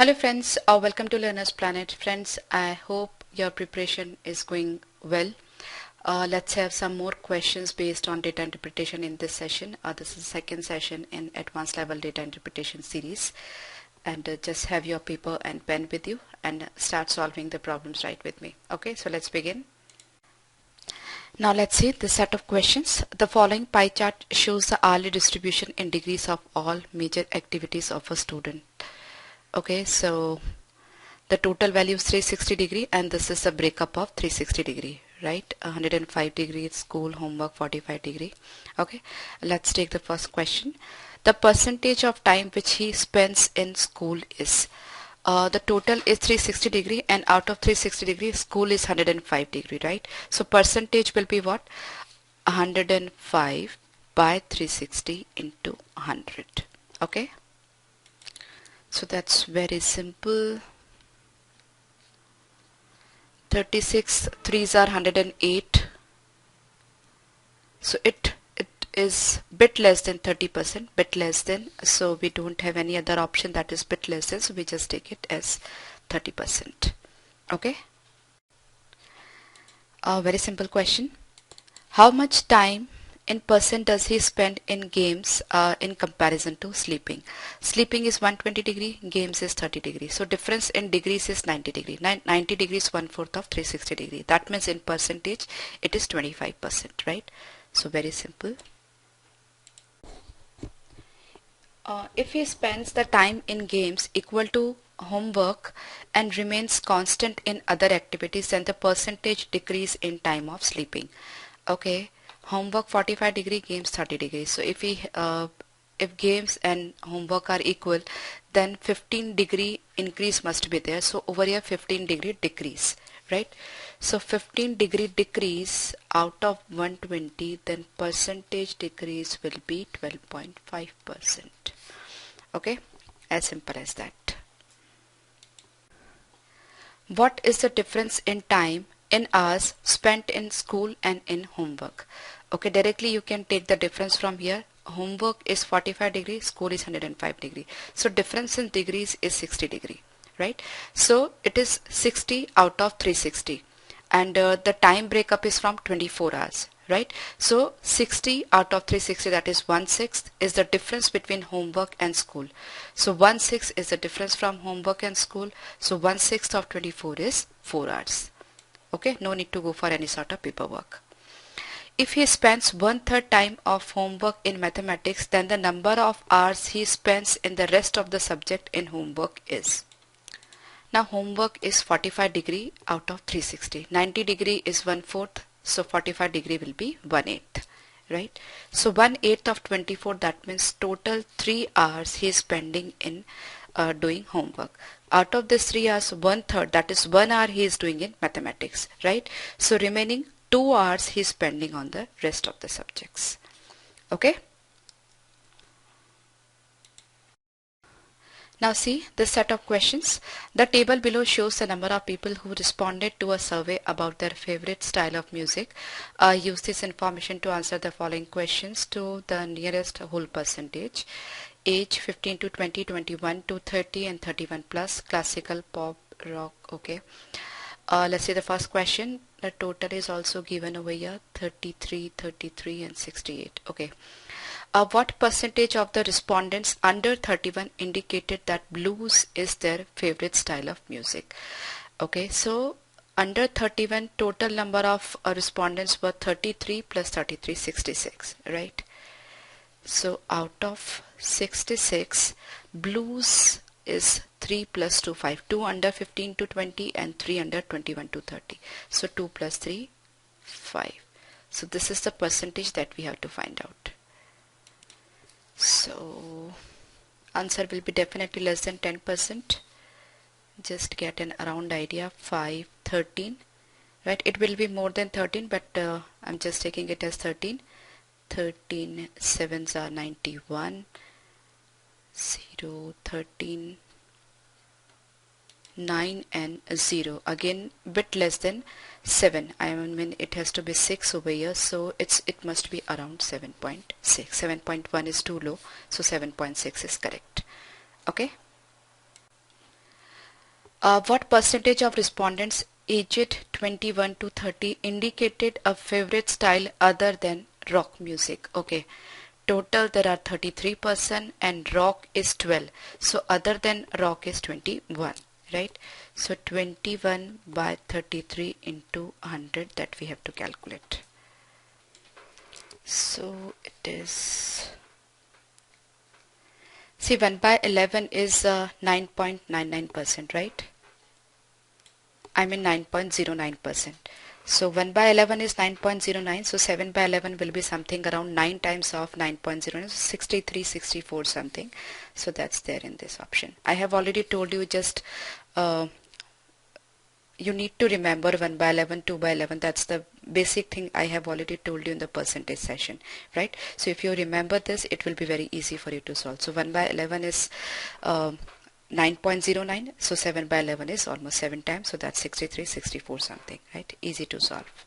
Hello friends, welcome to Learner's Planet. Friends, I hope your preparation is going well. Let's have some more questions based on data interpretation in this session. This is the second session in advanced level data interpretation series. And just have your paper and pen with you and start solving the problems right with me. Okay, so let's begin. Now let's see the set of questions. The following pie chart shows the hourly distribution in degrees of all major activities of a student. Okay, so the total value is 360 degree and this is the breakup of 360 degree, right? 105 degree school, homework 45 degree. Okay, let's take the first question. The percentage of time which he spends in school is the total is 360 degree and out of 360 degree school is 105 degree, right? So percentage will be what? 105 by 360 into 100. Okay, so that's very simple. 36 3s are 108, so it is bit less than 30%, bit less than, so we don't have any other option that is bit less than, so we just take it as 30%. Okay, a very simple question. How much time in percent does he spend in games in comparison to sleeping? Sleeping is 120 degree, games is 30 degree. So difference in degrees is 90 degree. 90 degrees 1/4 of 360 degree. That means in percentage it is 25%, right? So very simple. If he spends the time in games equal to homework and remains constant in other activities, then the percentage decrease in time of sleeping. Okay, homework 45 degree, games 30 degrees. So if games and homework are equal, then 15 degree increase must be there. So over here 15 degree decrease, right? So 15 degree decrease out of 120, then percentage decrease will be 12.5%. Okay, as simple as that. What is the difference in time in hours spent in school and in homework? Okay, directly you can take the difference from here. Homework is 45 degree, school is 105 degree. So difference in degrees is 60 degree, right? So it is 60 out of 360 and the time breakup is from 24 hours, right? So 60 out of 360, that is 1/6 is the difference between homework and school. So 1/6 is the difference from homework and school. So 1/6 of 24 is 4 hours. Okay, no need to go for any sort of paperwork. If he spends 1/3 time of homework in mathematics, then the number of hours he spends in the rest of the subject in homework is. Now homework is 45 degree out of 360. 90 degree is 1/4. So 45 degree will be 1/8, right? So 1/8 of 24, that means total 3 hours he is spending in doing homework. Out of this 3 hours, 1/3, that is 1 hour he is doing in mathematics, right? So remaining 2 hours he is spending on the rest of the subjects. Okay. Now see this set of questions. The table below shows the number of people who responded to a survey about their favorite style of music. Use this information to answer the following questions to the nearest whole percentage. Age 15 to 20, 21 to 30 and 31 plus, classical, pop, rock. Okay. Let's see the first question. The total is also given over here, 33, 33 and 68. Okay. What percentage of the respondents under 31 indicated that blues is their favorite style of music? Okay, so under 31 total number of respondents were 33 plus 33, 66, right? So out of 66, blues is 3 plus 2, 5. 2 under 15 to 20 and 3 under 21 to 30. So 2 plus 3, 5. So this is the percentage that we have to find out. So answer will be definitely less than 10%. Just get an around idea. 5, 13, right? It will be more than 13, but I'm just taking it as 13. 13 7s are 91. 0, 13, 9 and 0. Again bit less than 7. I mean it has to be 6 over here, so it must be around 7.6. 7.1 is too low, so 7.6 is correct. Okay. What percentage of respondents aged 21 to 30 indicated a favorite style other than rock music? Okay, total there are 33% and rock is 12. So other than rock is 21, right? So 21 by 33 into 100 that we have to calculate. So it is, see 1 by 11 is 9.99%, right? I mean 9.09%. So 1 by 11 is 9.09. So 7 by 11 will be something around 9 times of 9.09, so 63, 64 something. So that's there in this option. I have already told you, just you need to remember 1 by 11, 2 by 11. That's the basic thing I have already told you in the percentage session, right? So if you remember this, it will be very easy for you to solve. So 1 by 11 is 9.09, so 7 by 11 is almost 7 times, so that's 63, 64 something, right? Easy to solve.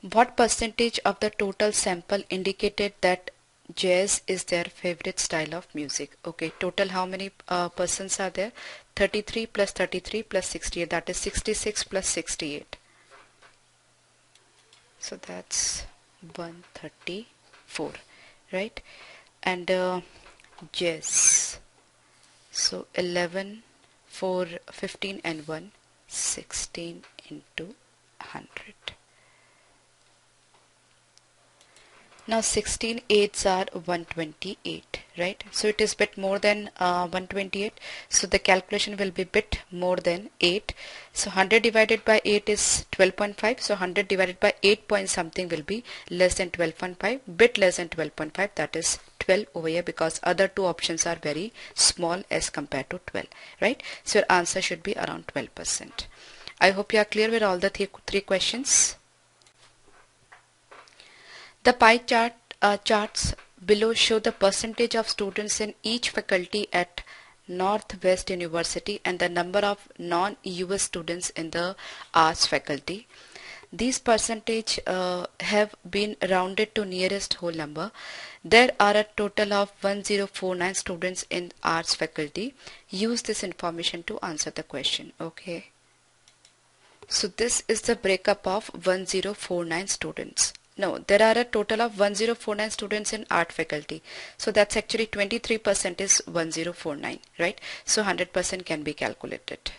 What percentage of the total sample indicated that jazz is their favorite style of music? Okay, total how many persons are there? 33 plus 33 plus 68, that is 66 plus 68. So that's 134, right? And jazz. So 11, 4, 15 and 1, 16 into 100. Now 16 eights are 128, right? So it is bit more than 128. So the calculation will be bit more than 8. So 100 divided by 8 is 12.5. So 100 divided by 8 point something will be less than 12.5, bit less than 12.5, that is 12 over here, because other two options are very small as compared to 12, right? So your answer should be around 12%. I hope you are clear with all the three questions. The pie charts below show the percentage of students in each faculty at Northwest University and the number of non-US students in the arts faculty. These percentage have been rounded to nearest whole number. There are a total of 1049 students in arts faculty. Use this information to answer the question. Okay. So this is the breakup of 1049 students. No, there are a total of 1049 students in art faculty. So that's actually 23% is 1049, right? So 100% can be calculated.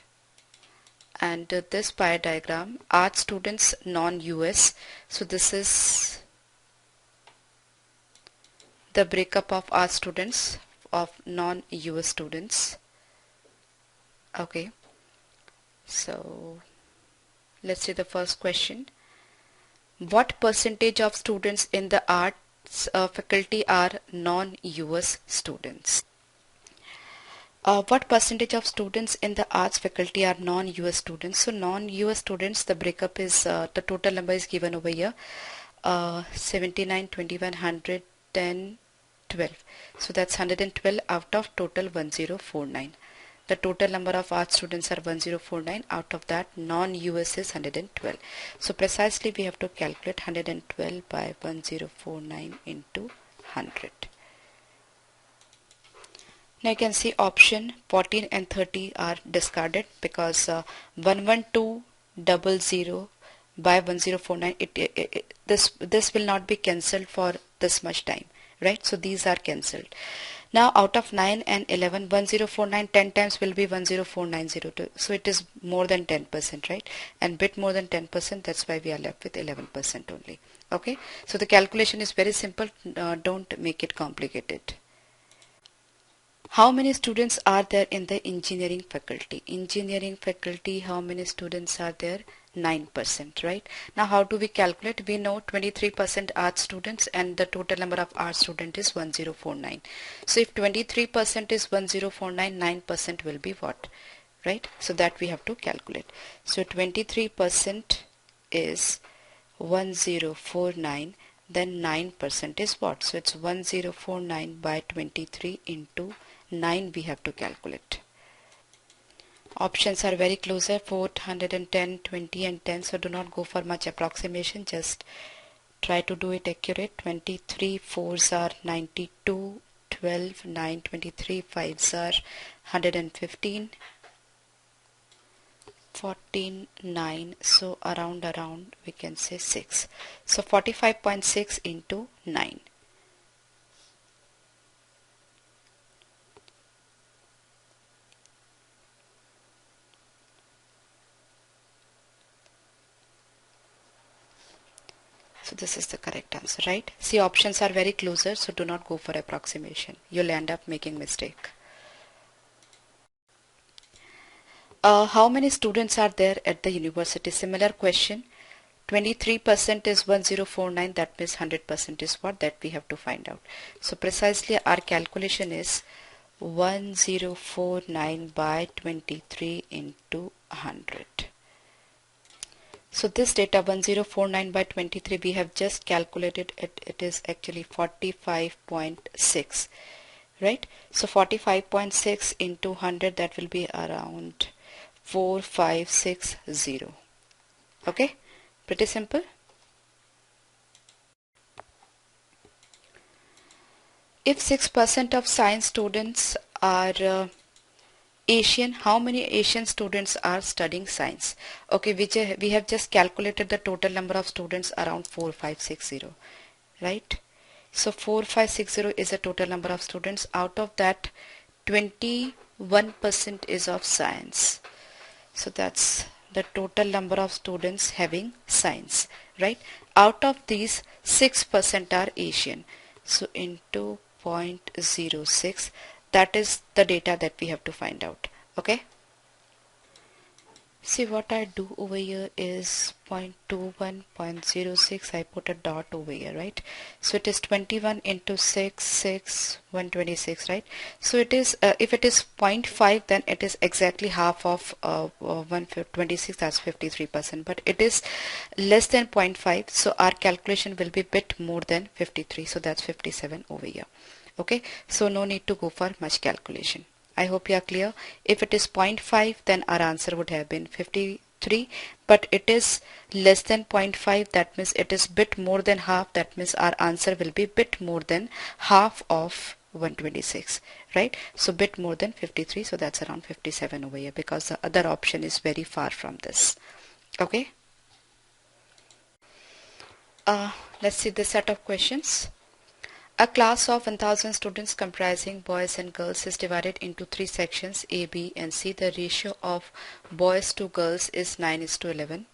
And this pie diagram, art students non-US. So this is the breakup of art students of non-US students. Okay. So let's see the first question. What percentage of students in the arts faculty are non-US students? What percentage of students in the arts faculty are non-US students? So non-US students, the breakup is, the total number is given over here, 79, 21, 100, 10, 12. So that's 112 out of total 1049. The total number of art students are 1049. Out of that, non-US is 112. So precisely we have to calculate 112 by 1049 into 100. Now you can see option 14 and 30 are discarded because 11200 by 1049, this will not be cancelled for this much time, right? So these are cancelled. Now out of 9 and 11, 1049 10 times will be 104902. So it is more than 10%, right? And bit more than 10%, that's why we are left with 11% only. Okay, so the calculation is very simple, don't make it complicated. How many students are there in the engineering faculty? Engineering faculty, how many students are there? 9%, right? Now how do we calculate? We know 23% art students and the total number of art students is 1049. So if 23% is 1049, 9% will be what? Right? So that we have to calculate. So 23% is 1049, then 9% is what? So it's 1049 by 23 into 9 we have to calculate. Options are very closer, 410, 20 and 10, so do not go for much approximation, just try to do it accurate. 23 4s are 92, 12, 9, 23, 5s are 115, 14, 9, so around we can say 6. So 45.6 into 9. So this is the correct answer, right? See, options are very closer, so do not go for approximation. You'll end up making mistake. How many students are there at the university? Similar question. 23% is 1049, that means 100% is what? That we have to find out. So precisely our calculation is 1049 by 23 into 100. So this data 1049 by 23 we have just calculated it. It is actually 45.6, right? So 45.6 into 100, that will be around 4560. Okay, pretty simple. If 6% of science students are Asian, how many Asian students are studying science? Okay, we have just calculated the total number of students around 4560, right? So 4560 is the total number of students. Out of that, 21% is of science. So that's the total number of students having science, right? Out of these, 6% are Asian. So into 0.06, that is the data that we have to find out. Okay. See, what I do over here is 0.21, 0.06. I put a dot over here, right? So it is 21 into 6, 126, right? So it is, if it is 0.5, then it is exactly half of 126, that's 53%. But it is less than 0.5, so our calculation will be bit more than 53. So that's 57 over here. Okay, so no need to go for much calculation. I hope you are clear. If it is 0.5, then our answer would have been 53, but it is less than 0.5, that means it is bit more than half, that means our answer will be bit more than half of 126, right? So bit more than 53, so that's around 57 over here, because the other option is very far from this. Okay, let's see this set of questions. A class of 1000 students comprising boys and girls is divided into 3 sections A, B and C. The ratio of boys to girls is 9:11.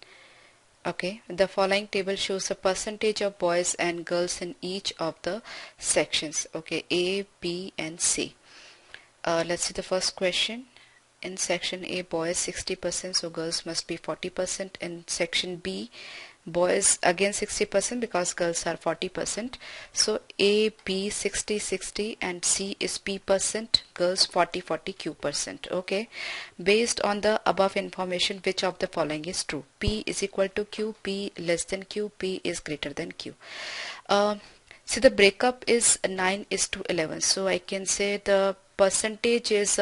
Okay, the following table shows the percentage of boys and girls in each of the sections. Okay, A, B and C. Let's see the first question. In section A, boys 60%, so girls must be 40%. In section B, boys again 60% because girls are 40%. So A, B 60, 60 and C is P percent, girls 40, 40, Q percent. Okay, based on the above information, which of the following is true? P is equal to Q, P less than Q, P is greater than Q. See, the breakup is 9:11, so I can say the percentage is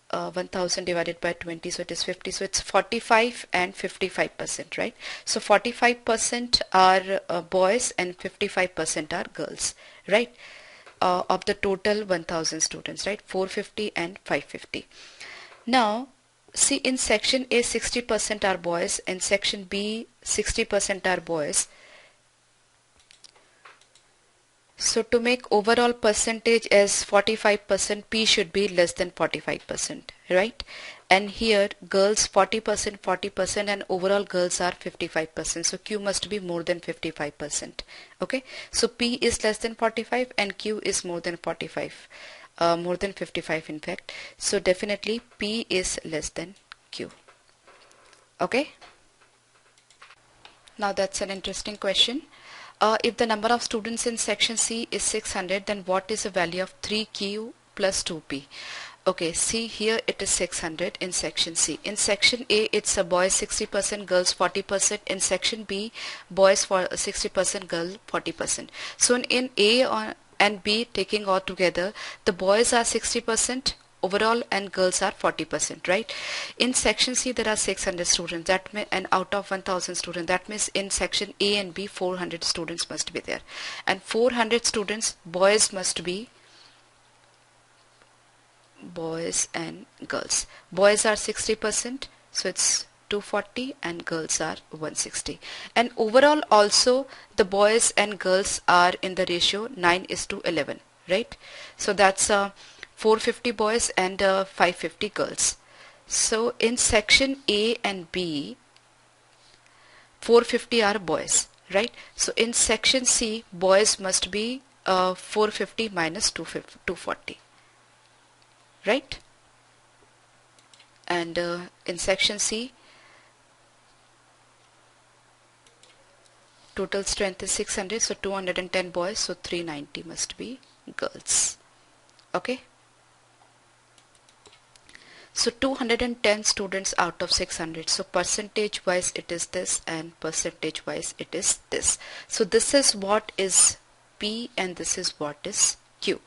1000 divided by 20, so it is 50, so it's 45 and 55%, right? So 45% are boys and 55% are girls, right? Of the total 1000 students, right? 450 and 550. Now see, in section A 60% are boys, and section B 60% are boys. So to make overall percentage as 45%, P should be less than 45%, right? And here girls 40%, 40% and overall girls are 55%. So Q must be more than 55%. Okay, so P is less than 45 and Q is more than 45, more than 55 in fact. So definitely P is less than Q. Okay, now that's an interesting question. If the number of students in section C is 600, then what is the value of 3Q plus 2P? Okay, see here it is 600 in section C. In section A it's a boys 60%, girls 40%. In section B, boys for 60%, girl 40%. So in A and B taking all together, the boys are 60%, overall and girls are 40%, right? In section C there are 600 students, that means, and out of 1000 students, that means in section A and B 400 students must be there, and 400 students boys must be boys and girls. Boys are 60%, so it's 240, and girls are 160. And overall also the boys and girls are in the ratio 9:11, right? So that's 450 boys and 550 girls. So in section A and B 450 are boys, right? So in section C boys must be 450 minus 240, right? And in section C total strength is 600, so 210 boys, so 390 must be girls. Okay, so 210 students out of 600, so percentage wise it is this and percentage wise it is this. So this is what is P and this is what is Q.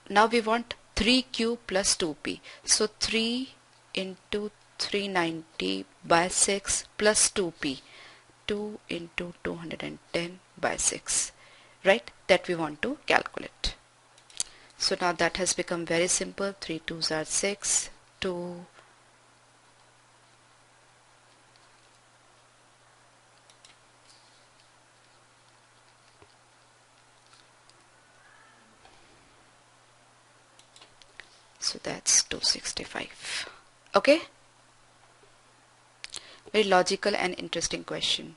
Now we want 3Q plus 2P, so 3 into 390 by 6 plus 2P, 2 into 210 by 6, right? That we want to calculate. So now that has become very simple. 3 2s are 6, 2 so that's 265. Okay, very logical and interesting question.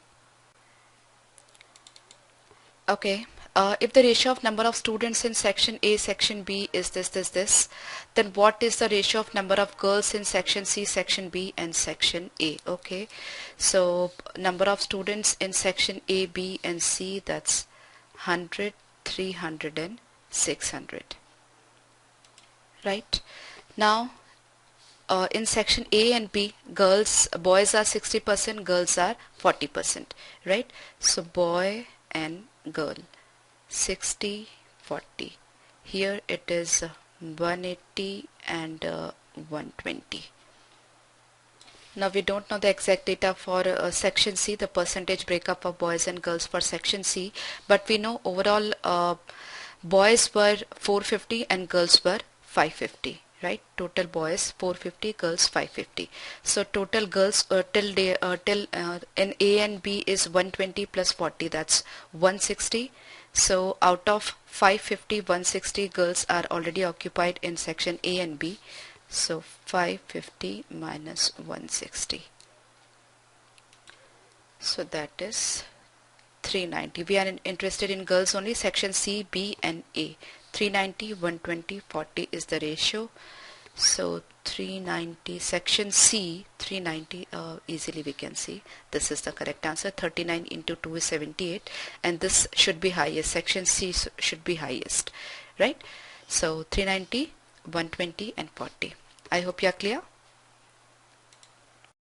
Okay, if the ratio of number of students in section A, section B is this, then what is the ratio of number of girls in section C, section B and section A? Okay, so number of students in section A, B and C, that's 100, 300 and 600, right? Now in section A and B, boys are 60%, girls are 40%, right? So boy and girl 60 40, here it is 180 and 120. Now we don't know the exact data for section C, the percentage breakup of boys and girls for section C, but we know overall boys were 450 and girls were 550, right? Total boys 450, girls 550. So total girls till in A and B is 120 plus 40, that's 160. So out of 550, 160 girls are already occupied in section A and B. So 550 minus 160. So that is 390. We are interested in girls only, section C, B and A. 390, 120, 40 is the ratio. So 390, section C, 390, easily we can see this is the correct answer. 39 into 2 is 78, and this should be highest. Section C should be highest, right? So 390, 120 and 40. I hope you are clear.